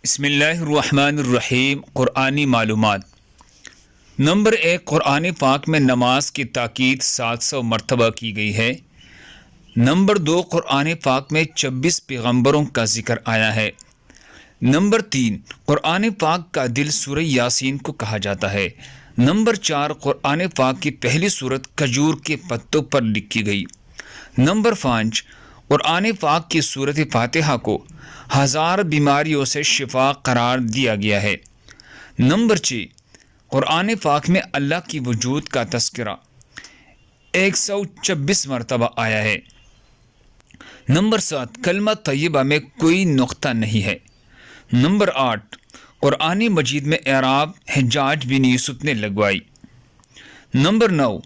بسم اللہ الرحمن الرحیم۔ قرآنی معلومات۔ نمبر 1، قرآن پاک میں نماز کی تاکید 700 مرتبہ کی گئی ہے۔ نمبر 2، قرآن پاک میں 26 پیغمبروں کا ذکر آیا ہے۔ نمبر 3، قرآن پاک کا دل سورہ یاسین کو کہا جاتا ہے۔ نمبر 4، قرآن پاک کی پہلی سورت کھجور کے پتوں پر لکھی گئی۔ نمبر 5، قرآن پاک کی سورت فاتحہ کو 1000 بیماریوں سے شفا قرار دیا گیا ہے۔ نمبر 6، قرآن پاک میں اللہ کی وجود کا تذکرہ 126 مرتبہ آیا ہے۔ نمبر 7، کلمہ طیبہ میں کوئی نقطہ نہیں ہے۔ نمبر 8، قرآن مجید میں اعراب حجاج بن یوسف نے لگوائی۔ نمبر 9،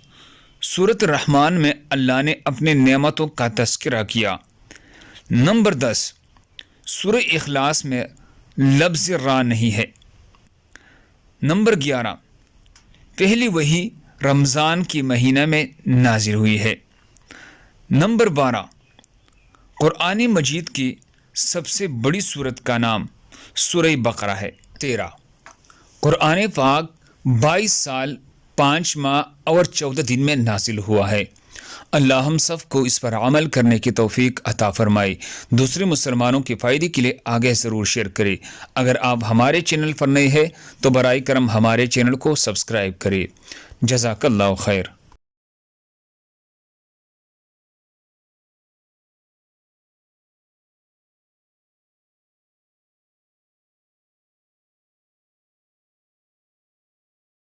سورۃ الرحمن میں اللہ نے اپنے نعمتوں کا تذکرہ کیا۔ نمبر 10، سورہ اخلاص میں لفظ را نہیں ہے۔ نمبر 11، پہلی وحی رمضان کی مہینہ میں نازل ہوئی ہے۔ نمبر 12، قرآن مجید کی سب سے بڑی سورت کا نام سورہ بقرہ ہے۔ 13، قرآن پاک 22 سال 5 ماہ اور 14 دن میں نازل ہوا ہے۔ اللہ ہم سب کو اس پر عمل کرنے کی توفیق عطا فرمائے۔ دوسرے مسلمانوں کے فائدے کے لیے آگے ضرور شیئر کریں۔ اگر آپ ہمارے چینل پر نئے ہیں تو برائے کرم ہمارے چینل کو سبسکرائب کریں۔ جزاک اللہ خیر۔